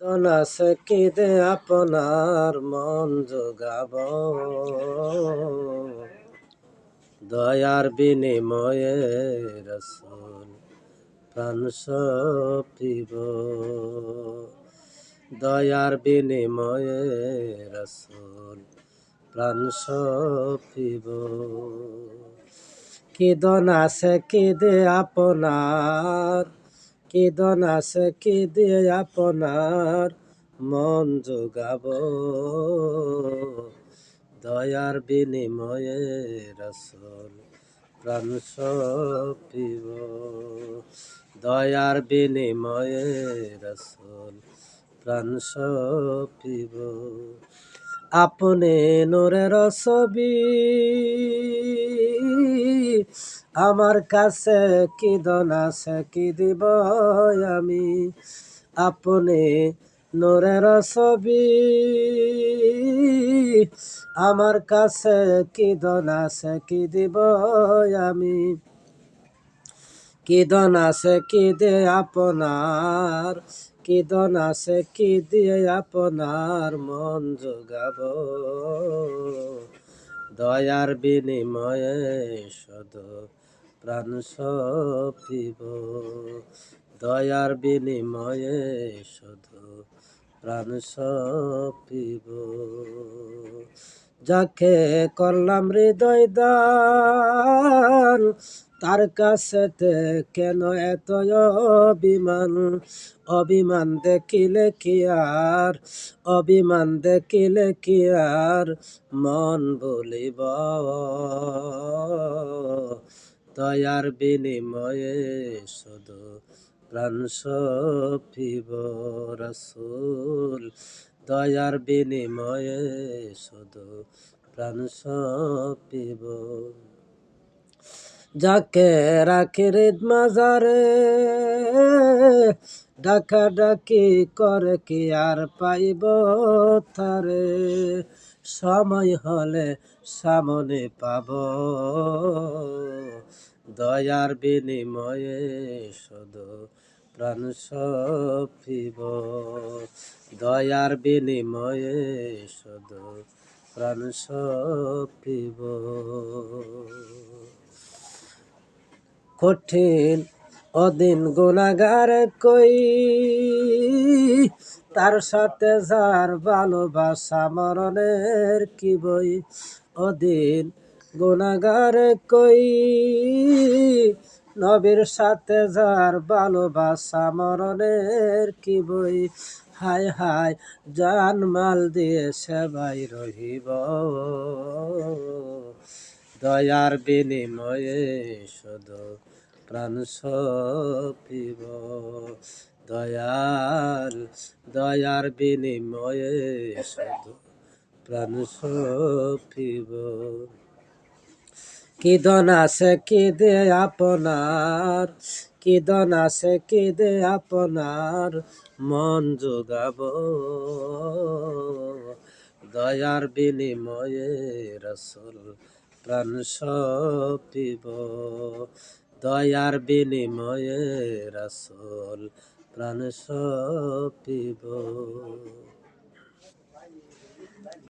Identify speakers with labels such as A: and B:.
A: দনাসে কেঁদে আপনার মন যোগাব, দয়ার বিনিময়ে রসুল প্রাণ সপিব, দয়ার বিনিময়ে রসুল প্রাণ সপিব। কিদনাসে কেঁদে আপনার, কিদনাসে কেঁদে আপনার মন যোগাব, দয়ার বিনিময়ে রসুল প্রাণ সপিব, দয়ার বিনিময়ে রসুল প্রাণ সপিব। আপনি নূরের ছবি আমার কাছে কিদনাসে কি দিব আমি, আপনি নূরের ছবি আমার কাছে কিদনাসে কি দিব আমি, কিদনাসে কি দে আপনার, কিদনাসে কি দিয়ে আপনার মন যোগাব, দয়ার বিনিময়ে শুধু প্রাণ সপিব, দয়ার বিনিময়ে শুধু প্রাণ সপিব। যাকে করলাম হৃদয় দান, তার কাছেতে কেন এত অভিমান, অভিমান দেখিলে কি আর, অভিমান দেখিলে কি আর মন বলিব, দয়ার বিনিময়ে শুধু প্রাণ সপিব রসুল, দয়ার বিনিময়ে শুধু প্রাণ সপিব। যাকে রাখি হৃদ মাজারে ডাকা ডাকি করে কি আর পাইব তারে, সময় হলে সামনে পাব, দয়ার বিনিময়ে শুধু প্রাণ সপিব, দয়ার বিনিময়ে শুধু প্রাণ সপিব। কঠিন অদিন গুনাহগার কই, তার সাথে যার ভালোবাসা মরণের কি বই, অদিন গুনাহগার কই, নবীর সাথে যার ভালোবাসা মরণের কি বই, হায় হায় জান মাল দিয়ে সেবাই রহিব, দয়ার বিনিময়ে শুধু প্রাণ সপিব, দয়াল দয়ার বিনিময়ে শুধু প্রাণ সপিব। কিদনাসে কি দে আপনার, কিদনাসে কি দে আপনার মন যোগাব, দয়ার বিনিময়ে রসুল প্রাণ সপিব, দয়ার বিনিময়ে রসুল প্রাণ সপিব।